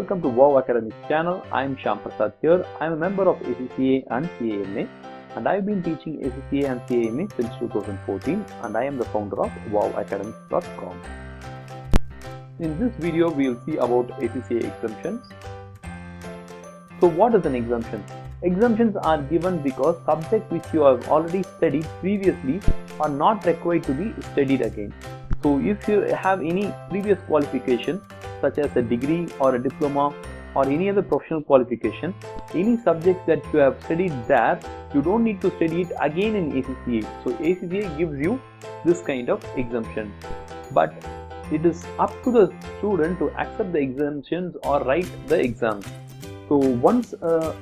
Welcome to Wow Academic channel. I am Shyam Prasad here. I am a member of ACCA and CAMA and I have been teaching ACCA and CAMA since 2014 and I am the founder of wowacademics.com. In this video we will see about ACCA exemptions. So what is an exemption? Exemptions are given because subjects which you have already studied previously are not required to be studied again. So if you have any previous qualification such as a degree or a diploma or any other professional qualification, any subjects that you have studied there, you don't need to study it again in ACCA. So ACCA gives you this kind of exemption. But it is up to the student to accept the exemptions or write the exams. So once a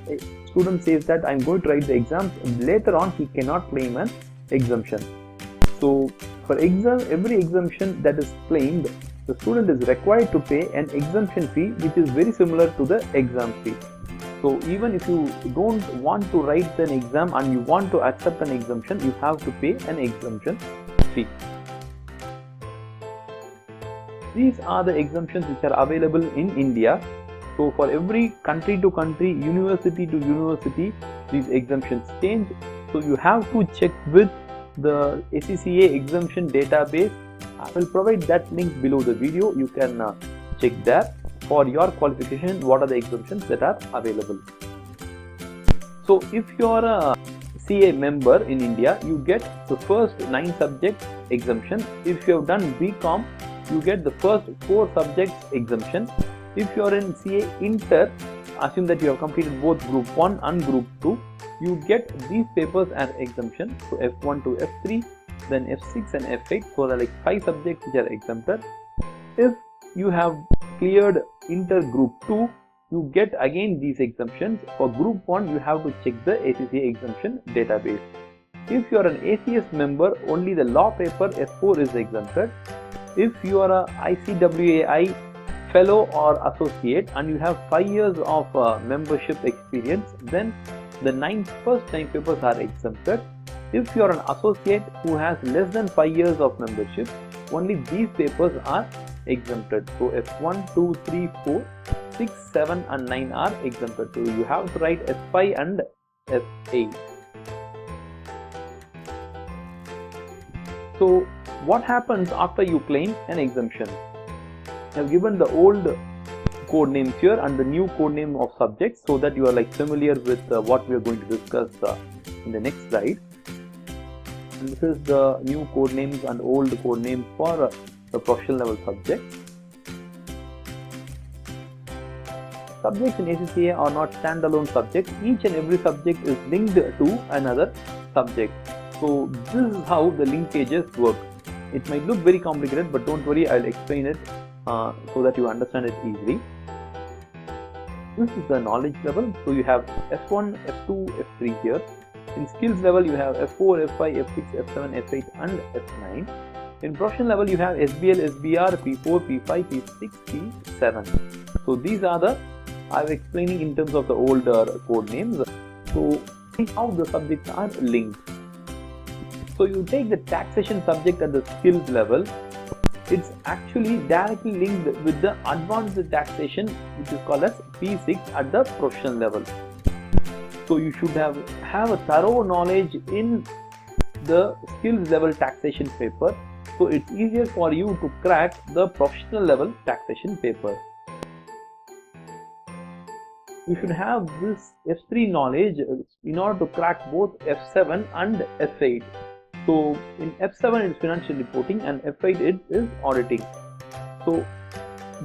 student says that I am going to write the exams, later on he cannot claim an exemption. So for every exemption that is claimed, the student is required to pay an exemption fee which is very similar to the exam fee. So even if you don't want to write an exam and you want to accept an exemption, you have to pay an exemption fee. These are the exemptions which are available in India. So for every country to country, university to university, these exemptions change. So you have to check with the ACCA exemption database. I will provide that link below the video. You can check there for your qualification what are the exemptions that are available. So if you are a CA member in India, you get the first 9 subjects exemption. If you have done BCom, you get the first 4 subjects exemption. If you are in CA Inter, assume that you have completed both Group 1 and Group 2, you get these papers as exemption. So F1 to F3, then F6 and F8, so there are like 5 subjects which are exempted. If you have cleared Inter Group 2, you get again these exemptions. For Group 1, you have to check the ACCA exemption database. If you are an ACS member, only the law paper F4 is exempted. If you are a ICWAI fellow or associate and you have 5 years of membership experience, then the first 9 papers are exempted. If you are an associate who has less than 5 years of membership, only these papers are exempted. So F1, 2, 3, 4, 6, 7 and 9 are exempted. So you have to write F5 and F8. So what happens after you claim an exemption? I have given the old code names here and the new code name of subjects so that you are like familiar with what we are going to discuss in the next slide. And this is the new code names and old code names for the professional level subjects. Subjects in ACCA are not standalone subjects. Each and every subject is linked to another subject. So this is how the linkages work. It might look very complicated, but don't worry, I'll explain it so that you understand it easily. This is the knowledge level. So you have F1, F2, F3 here. In skills level, you have F4, F5, F6, F7, F8 and F9. In professional level, you have SBL, SBR, P4, P5, P6, P7. So these are the, I am explaining in terms of the older code names. So see how the subjects are linked. So you take the taxation subject at the skills level. It's actually directly linked with the advanced taxation which is called as P6 at the professional level. So you should have a thorough knowledge in the skills level taxation paper. So it's easier for you to crack the professional level taxation paper. You should have this F3 knowledge in order to crack both F7 and F8. So in F7 it is financial reporting and F8 it is auditing. So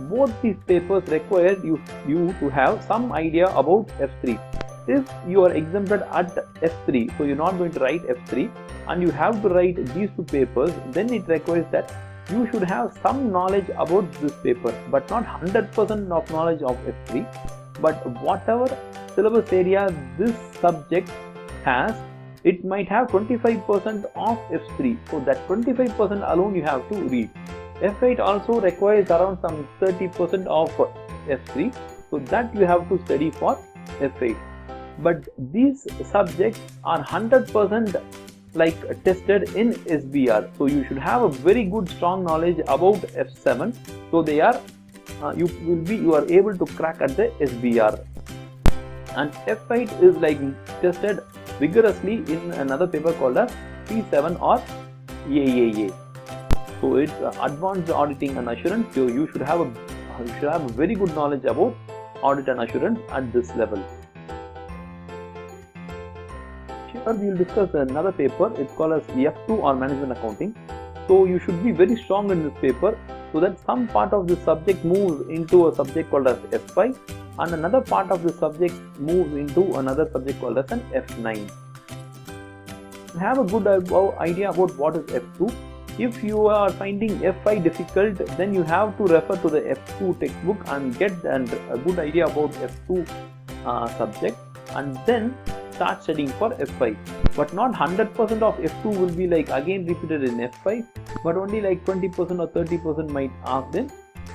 both these papers require you to have some idea about F3. If you are exempted at F3, so you're not going to write F3 and you have to write these 2 papers, then it requires that you should have some knowledge about this paper, but not 100% of knowledge of F3. But whatever syllabus area this subject has, it might have 25% of F3. So that 25% alone you have to read. F8 also requires around some 30% of F3. So that you have to study for F8. But these subjects are 100% like tested in SBR. So you should have a very good strong knowledge about F7. So they are you are able to crack at the SBR. And F8 is like tested vigorously in another paper called as P7 or AAA. So it's advanced auditing and assurance. So you should have a very good knowledge about audit and assurance at this level. Here we will discuss another paper. It's called as F2 or management accounting. So you should be very strong in this paper, so that some part of this subject moves into a subject called as F5 and another part of the subject moves into another subject called as an F9. Have a good idea about what is F2. If you are finding F5 difficult, then you have to refer to the F2 textbook and get a good idea about F2 subject, and then start studying for F5. But not 100% of F2 will be like again repeated in F5, but only like 20% or 30% might ask in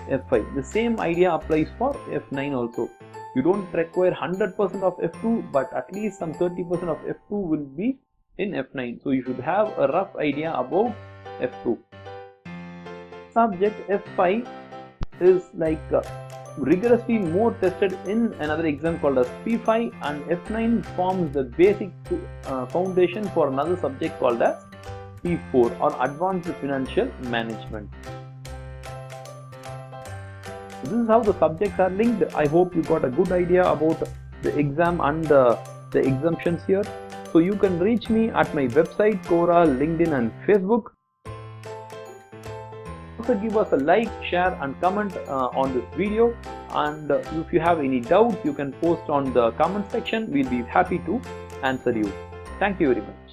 F5. The same idea applies for F9 also. You don't require 100% of F2, but at least some 30% of F2 will be in F9. So you should have a rough idea about F2. Subject F5 is like rigorously more tested in another exam called as P5, and F9 forms the basic foundation for another subject called as P4 or Advanced Financial Management. This is how the subjects are linked. I hope you got a good idea about the exam and the exemptions here. So you can reach me at my website, Quora, LinkedIn and Facebook. Also give us a like, share and comment on this video, and if you have any doubts you can post on the comment section. We'll be happy to answer you. Thank you very much.